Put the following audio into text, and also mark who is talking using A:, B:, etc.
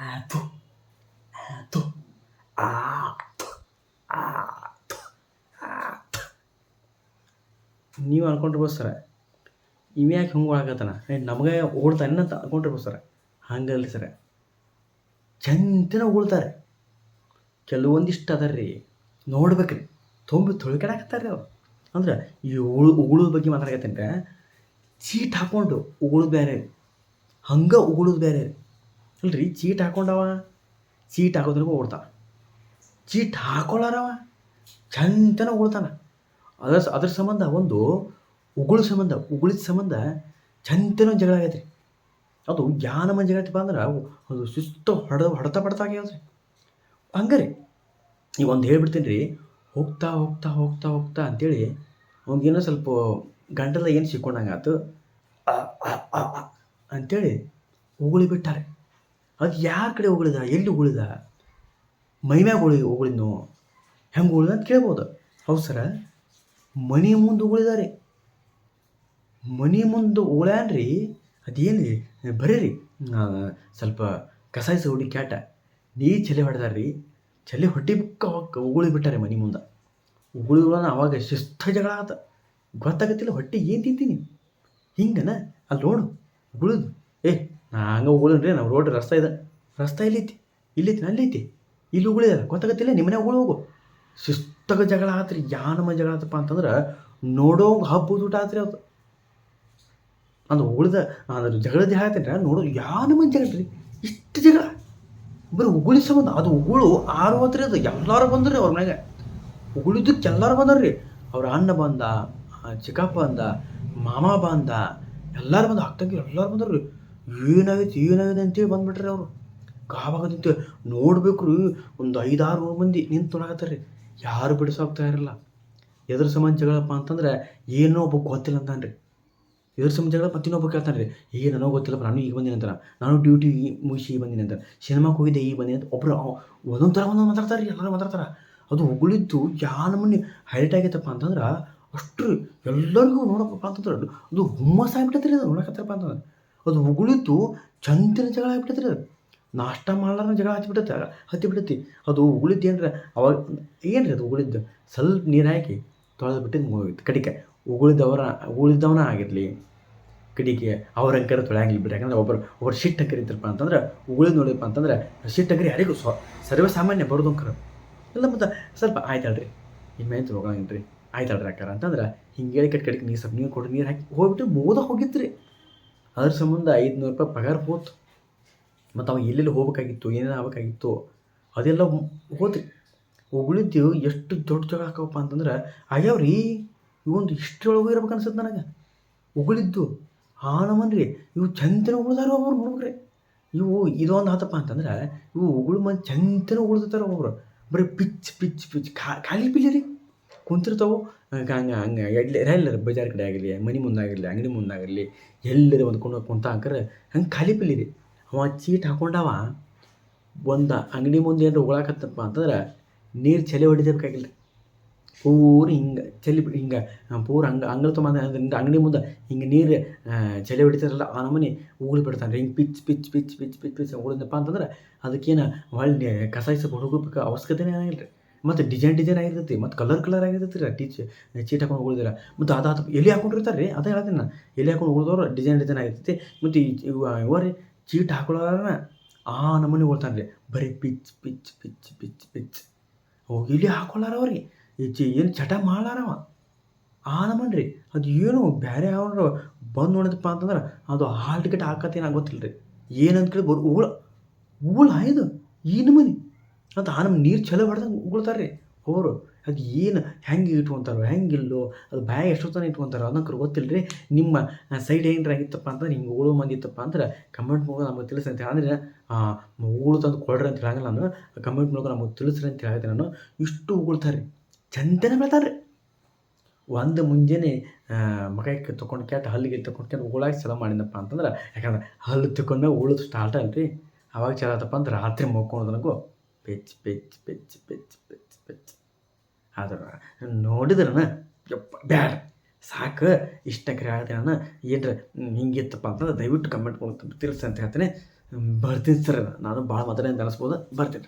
A: ಆತು ಆತು ಆತು ಆತು ಆತು. ನೀವು ಅನ್ಕೊಂಡಿರ್ಬೋದು ಸರ, ಇವ ಯಾಕೆ ಹಿಂಗೆ ಆಗತ್ತಾನ, ನಮಗೆ ಓಡ್ತಾನೆ ಅಂತ ಅನ್ಕೊಂಡಿರ್ಬೋದು ಸರ. ಹಂಗಲ್ರಿ ಸರ, ಚಂತನ ಉಳ್ತಾರೆ. ಕೆಲವೊಂದಿಷ್ಟು ಅದಾರ ರೀ, ನೋಡ್ಬೇಕ್ರಿ, ತೊಳ್ಕೊಳಕತ್ತಾರೆ ರೀ ಅವ್ರು. ಅಂದ್ರೆ ಈ ಉಗುಳೋದ ಬಗ್ಗೆ ಮಾತಾಡಕತ್ತೇನೆ. ಚೀಟ್ ಹಾಕ್ಕೊಂಡು ಉಗುಳೋದು ಬೇರೆ ರೀ, ಹಂಗೆ ಉಗುಳೋದು ಬೇರೆ ರೀ. ಅಲ್ರಿ, ಚೀಟ್ ಹಾಕ್ಕೊಂಡವ, ಚೀಟ್ ಹಾಕೋದ್ರಿಗೂ ಓಡ್ತಾನ. ಚೀಟ್ ಹಾಕೊಳ್ಳಾರವ ಚಂತನ ಉಗುಳ್ತಾನ. ಅದ್ರ ಸಂಬಂಧ ಒಂದು ಉಗುಳಿದ ಸಂಬಂಧ ಚಂತನ ಜಗಳ ಆಗೈತೆ ರೀ. ಅದು ಯಾನ ಮಂದಿ ಜಗಳ ಅಂದ್ರೆ ಅದು ಸುಸ್ತು ಹೊಡೆತ ಪಡ್ತಾ ಆಗ್ಯಾವ್ರಿ. ಹಂಗೆ ರೀ, ಈಗ ಒಂದು ಹೇಳ್ಬಿಡ್ತೀನಿ ರೀ. ಹೋಗ್ತಾ ಹೋಗ್ತಾ ಹೋಗ್ತಾ ಹೋಗ್ತಾ ಅಂತೇಳಿ ಅವ್ನಿಗೇನೋ ಸ್ವಲ್ಪ ಗಂಟಲ ಏನು ಸಿಕ್ಕೊಂಡಂಗೆ ಆಯ್ತು. ಅಂಥೇಳಿ ಉಗುಳಿ ಬಿಟ್ಟಾರೆ. ಅದು ಯಾರ ಕಡೆ ಉಗುಳಿದ, ಎಲ್ಲಿ ಉಗುಳಿದ, ಮೈಮ್ಯಾಗ ಉಗುಳಿದ್ನು, ಹೆಂಗೆ ಉಗುಳಿದ ಅಂತ ಕೇಳ್ಬೋದು. ಹೌದು ಸರ, ಮನೆ ಮುಂದೆ ಉಗುಳಿದಾರೆ. ಮನೆ ಮುಂದೆ ಉಗುಳ್ಯಾನ್ರಿ. ಅದೇನು ರೀ, ಬರೀ ರೀ ಸ್ವಲ್ಪ ಕಸಾಯಿಸಿ ಹುಡಿ ಕ್ಯಾಟ ನೀರು ಚಲೆ ಹೊಡೆದಾರ ರೀ. ಚಲೆ ಹೊಟ್ಟೆ ಬುಕ್ಕ ಉಗುಳಿ ಬಿಟ್ಟಾರೆ ಮನೆ ಮುಂದೆ. ಉಗುಳಿಗಳನ್ನ ಅವಾಗ ಶಿಸ್ತ ಜಗಳ ಆತ. ಗೊತ್ತಾಗತ್ತಿಲ್ಲ ಹೊಟ್ಟೆ ಏನು ತಿಂತೀನಿ ಹಿಂಗನ. ಅಲ್ಲಿ ನೋಡು ಉಗುಳಿದು, ನಾ ಹಂಗೆ ಉಗುಳಿದ್ರಿ. ನಾವು ರೋಡ್ ರಸ್ತೆ ಇಲ್ಲೈತಿ, ಅಲ್ಲೈತಿ, ಇಲ್ಲಿ ಉಗುಳಿದಾರ ಗೊತ್ತಾಗತ್ತಿಲ್ಲ. ನಿಮ್ಮನೆ ಉಗುಳು ಹೋಗು. ಶಿಸ್ತಾಗ ಜಗಳ ಆತ್ರಿ. ಯಾನಮ್ಮ ಜಗಳ ಆತಪ್ಪ ಅಂತಂದ್ರೆ ನೋಡೋ ಹಬ್ಬದ ಊಟ ಆತ್ರಿ ಅದು. ಅದು ಉಗುಳ್ದ ಅದ್ರ ಜಗಳದ ಹೇಳ್ತೇನೆ ನೋಡೋ ಯಾನಮ್ಮ ಜಗಳ ರೀ. ಇಷ್ಟು ಜಗಳ ಬರೀ ಉಗುಳಿ ಸಂಬಂಧ. ಅದು ಉಗುಳು 6 ಅದು. ಎಲ್ಲರೂ ಬಂದ್ರಿ ಅವ್ರ ಮನೆಗೆ. ಉಗುಳಿದ್ದಕ್ಕೆ ಎಲ್ಲರೂ ಬಂದಾರ್ರಿ. ಅವ್ರ ಅಣ್ಣ ಬಂದ, ಚಿಕ್ಕಪ್ಪ ಬಂದ, ಮಾಮ ಬಂದ, ಎಲ್ಲರೂ ಬಂದ, ಅಕ್ಕಂಗೆ ಎಲ್ಲರೂ ಬಂದ್ರಿ. ಏನಾಗೈತೆ ಅಂತೇಳಿ ಬಂದ್ಬಿಟ್ರಿ ಅವರು. ಗಾಬಾಗದಂತೆ ನೋಡ್ಬೇಕು ರೀ. ಒಂದು 5-6 ಮಂದಿ ನಿಂತು ನೋಡಕತ್ತಾರ್ರಿ. ಯಾರು ಬಿಡಿಸೋಗ್ತಾ ಇರಲ್ಲ. ಎದ್ರ ಸಂಬಂಧ ಜಗಳಪ್ಪ ಅಂತಂದ್ರೆ ಏನೋ ಒಬ್ಬ ಗೊತ್ತಿಲ್ಲ ಅಂತಾನ್ರಿ. ಎದ್ರ ಸಂಬಂಧ ಜಗಳ ಮತ್ತಿನ್ನೊಬ್ಬ ಕೇಳ್ತಾನೆ ರೀ. ನನಗೆ ಗೊತ್ತಿಲ್ಲಪ್ಪ, ನಾನು ಈಗ ಬಂದಿನಿ ಅಂತಾನೆ. ನಾನು ಡ್ಯೂಟಿ ಮುಗಿಸಿ ಈಗ ಬಂದಿನಿ ಅಂತಾನೆ. ಸಿನಿಮಾಕ್ಕೆ ಹೋಗಿದ್ದೆ ಈಗ ಬಂದಿನಿ ಅಂತ ಒಬ್ಬರು ಒಂದೊಂದು ಥರ ಒಂದೊಂದು ಮಾತಾಡ್ತಾರೆ ರೀ. ಎಲ್ಲರೂ ಮಾತಾಡ್ತಾರೆ. ಅದು ಉಗುಳಿದ್ದು ನಮ್ಮನ್ನು ಹೈಲೈಟ್ ಆಗೈತಪ್ಪ ಅಂತಂದ್ರೆ ಅಷ್ಟು ಎಲ್ಲರಿಗೂ ನೋಡಪ್ಪ ಅಂತಂದ್ರೆ ಅದು ಹುಮ್ಮಸ್ ಆಗಿಬಿಟ್ಟೈತೆ ರೀ. ಅದು ನೋಡಕತ್ತಾರಪ್ಪ ಅಂತಂದ್ರೆ ಅದು ಉಗುಳಿದ್ದು ಚಂತಿನ ಜಗಳ ಆಗಿಬಿಟ್ಟೈತೆ ರೀ. ಅದು ನಾಷ್ಟ ಮಾಡ್ಲಾರ ಜಗಳ ಹತ್ತಿಬಿಟ್ಟೈತಿ. ಅದು ಉಗುಳಿದ್ದು ಏನ್ರ ಅವಾಗ ಏನು ರೀ ಅದು ಉಗುಳಿದ್ದು ಸ್ವಲ್ಪ ನೀರು ಹಾಕಿ ತೊಳೆದ್ಬಿಟ್ಟಿದ್ದು ಮುಗಿತು. ಕಡಿಕೆ ಉಗುಳಿದವನ ಆಗಿರಲಿ ಕಡಿಗೆ ಅವ್ರ ಅಂಕರ ತೊಳೆಯಂಗಿಲ್ಲ ಬಿಡಿ. ಯಾಕಂದ್ರೆ ಒಬ್ಬರು ಶಿಟ್ ಅಂಕರಿದ್ರಪ್ಪ ಅಂತಂದ್ರೆ ಉಗುಳಿದ್ ನೋಡಿದಪ್ಪ ಅಂತಂದ್ರೆ ಶಿಟ್ ಅಂಕರಿ ಯಾರಿಗೂ ಸರ್ವಸಾಮಾನ್ಯ ಬರೋದು ಅಂಕರ ಇಲ್ಲ. ಮತ್ತು ಸ್ವಲ್ಪ ಆಯ್ತಲ್ರಿ ಇನ್ನೇನು ಹೋಗಂಗಿಲ್ಲ ರೀ, ಆಯ್ತಲ್ರಿ ಅಕ್ಕಾರ ಅಂತಂದ್ರೆ ಹಿಂಗೆ ಹೇಳಿ ಕಡಿಕೆ ನೀರು ಸ್ವಲ್ಪ ನೀರು ಕೊಟ್ಟು ನೀರು ಹಾಕಿ ಹೋಗ್ಬಿಟ್ಟು ಹೋಗಿತ್ತು ರೀ. ಅದ್ರ ಸಂಬಂಧ 500 ರೂಪಾಯಿ ಪಗಾರ ಹೋತು. ಮತ್ತು ಅವ ಎಲ್ಲೆಲ್ಲಿ ಹೋಗ್ಬೇಕಾಗಿತ್ತು, ಏನೇನು ಆಗ್ಬೇಕಾಗಿತ್ತು ಅದೆಲ್ಲ ಹೋದ್ರಿ. ಉಗುಳಿದ್ದು ಎಷ್ಟು ದೊಡ್ಡ ಜಗಳ ಹಾಕವಪ್ಪ ಅಂತಂದ್ರೆ ಆಗ್ಯಾವ್ರಿ. ಇವೊಂದು ಇಷ್ಟರೊಳಗೂ ಇರ್ಬೇಕು ಅನ್ಸುತ್ತೆ ನನಗೆ. ಉಗುಳಿದ್ದು ನಮ್ಮನ್ರಿ ಇವು ಚಂತನ ಉಗುಳ್ದಾರ ಒಬ್ಬರು ನೋಡ್ರಿ. ಇವು ಇದೊಂದು ಆತಪ್ಪ ಅಂತಂದ್ರೆ ಇವು ಉಗುಳು ಮಂದಿ ಚಂತನ ಉಗುಳ್ತಾರೆ ಒಬ್ಬರು. ಬರೀ ಪಿಚ್ ಖಾಲಿ ಪಿಲಿ ರೀ ಕುಂತಿರ್ತಾವೆ. ಹಂಗೆ ಎಲ್ಲರ ಬಜಾರ್ ಕಡೆ ಆಗಿರಲಿ, ಮನೆ ಮುಂದಾಗಿರಲಿ, ಅಂಗಡಿ ಮುಂದಾಗಿರಲಿ, ಎಲ್ಲರೂ ಒಂದು ಕುಂತ ಅಂಕರೆ ಹಂಗೆ ಖಾಲಿ ಪಿಲಿ ರೀ. ಅವ ಚೀಟ್ ಹಾಕೊಂಡವ ಒಂದು ಅಂಗಡಿ ಮುಂದೆ ಏನಾರು ಉಗುಳಾಕತ್ತಪ್ಪ ಅಂತಂದ್ರೆ ನೀರು ಚಲಿ ಹೊಡಿದೇಬೇಕಾಗಿಲ್ಲ ರೀ. ಪೂರ ಹಿಂಗೆ ಹಿಂಗೆ ಪೂರ ಅಂಗಳ ತೊಗೊಂಡು ಅದರಿಂದ ಅಂಗಡಿ ಮುಂದೆ ಹಿಂಗೆ ನೀರು ಚಳಿ ಹೊಡಿತಾರಲ್ಲ ಆ ನಮೂನಿ ಉಗುಳಿ ಬಿಡ್ತಾನೆ ರೀ. ಹಿಂಗೆ ಪಿಚ್ ಉಗುಳಿದಪ್ಪ ಅಂತಂದ್ರೆ ಅದಕ್ಕೇನು ಒಳ್ಳೆ ಕಸಾಯಿಸಿ ಹುಡುಗಬೇಕು ಅವಶ್ಯಕತೆನೇ ಆಗಿಲ್ಲ ರೀ. ಮತ್ತು ಡಿಸೈನ್ ಆಗಿರ್ತೈತಿ, ಮತ್ತು ಕಲರ್ ಆಗಿರ್ತೈತಿ ರೀ. ಚೀಟ್ ಹಾಕೊಂಡು ಉಗುಳಿದಿರ. ಮತ್ತು ಅದು ಎಲೆ ಹಾಕೊಂಡಿರ್ತಾರೆ ರೀ. ಅದೇ ಹೇಳ್ತೀನಿ ನಾನು, ಎಲೆ ಹಾಕೊಂಡು ಉಗುಳಿದವ್ರು ಡಿಸೈನ್ ಆಗಿರ್ತೈತಿ. ಮತ್ತು ಇವ ರೀ ಚೀಟ್ ಹಾಕೊಳ್ಳೋರನ್ನ ನಮೂನಿ ಉಗುಳ್ತಾನೆ ರೀ. ಬರೀ ಪಿಚ್ ಎಲೆ ಹಾಕೊಳ್ಳಾರ ಅವ್ರಿಗೆ ಏನು ಚಟ ಮಾಡಾರವ ನಮನ್ ರೀ. ಅದು ಏನು ಬೇರೆ ಅವ್ರು ಬಂದು ನೋಡಿದಪ್ಪ ಅಂತಂದ್ರೆ ಅದು ಹಾಲ್ ಟಿಕೆಟ್ ಹಾಕತ್ತೇನು ಗೊತ್ತಿಲ್ಲ ರೀ. ಏನಂತ ಕೇಳಿ ಉಗುಳ ಇದು ಈ ನಮೂನಿ ಅಂತ ನಮ್ಮ ನೀರು ಚಲೋ ಹೊಡೆದಂಗೆ ಉಗುಳ್ತಾರೆ ರೀ ಅವರು. ಅದು ಏನು ಹೆಂಗೆ ಇಟ್ಕೊತಾರೋ ಹೆಂಗಿಲ್ಲೋ, ಅದು ಬ್ಯಾಗ್ ಎಷ್ಟೊತ್ತನ ಇಟ್ಕೊತಾರೋ ಅದಕ್ಕೆ ಗೊತ್ತಿಲ್ಲ ರೀ. ನಿಮ್ಮ ಸೈಡ್ ಏನಾರ ಆಗಿತ್ತಪ್ಪ ಅಂತಂದ್ರೆ ಹಿಂಗೆ ಉಗುಳು ಮಂದಿ ಇತ್ತಪ್ಪ ಅಂದ್ರೆ ಕಮೆಂಟ್ ಮೂಲಕ ನಮಗೆ ತಿಳಿಸಿ ಅಂತ ಅಂದರೆ ಉಗುಳು ತಂದು ಕೊಡ್ರಿ ಅಂತ ಹೇಳಂಗಿಲ್ಲ ನಾನು. ಕಮೆಂಟ್ ಮೂಲಕ ನಮಗೆ ತಿಳಿಸ್ರಿ ಅಂತ ಹೇಳ್ತೀನಿ ನಾನು. ಇಷ್ಟು ಉಗುಳ್ತಾರೆ ರೀ, ಚಂತನ ಬೆಳ್ತಾರೆ ರೀ. ಒಂದು ಮುಂಜಾನೆ ಮಗಕ್ಕೆ ತೊಗೊಂಡು ಕ್ಯಾಟ್ ಹಲ್ಲಿಗೆ ತೊಗೊಂಡು ಉಗುಳಾಗಿ ಚಲೋ ಮಾಡಿದಪ್ಪ ಅಂತಂದ್ರೆ, ಯಾಕಂದ್ರೆ ಹಲ್ಲು ತೊಗೊಂಡ್ಮೇಲೆ ಉಗುಳೋದು ಸ್ಟಾರ್ಟ್ ಅಲ್ರಿ. ಅವಾಗ ಚಲೋ ಆತಪ್ಪ ಅಂದ್ರೆ ರಾತ್ರಿ ಮಲ್ಕೊಳೋದನಗೂ ಪೆಚ್ ಆದ್ರೆ ನೋಡಿದ್ರನ ಯಪ್ಪ ಬ್ಯಾಡ ಸಾಕು ಇಷ್ಟಕ್ಕೆ ಹೇಳ್ತೀನಿ ನಾನು. ಏನರ ಹಿಂಗಿತ್ತಪ್ಪ ಅಂತಂದ್ರೆ ದಯವಿಟ್ಟು ಕಮೆಂಟ್ ಮೂಲಕ ತಿಳಿಸಿ ಅಂತ ಹೇಳ್ತೀನಿ. ಬರ್ತೀನಿ ಸರ್, ನಾನು ಭಾಳ ಮಾತಾಡಿ ಅಂತ ಅನಿಸ್ಬೋದು, ಬರ್ತೀನಿ.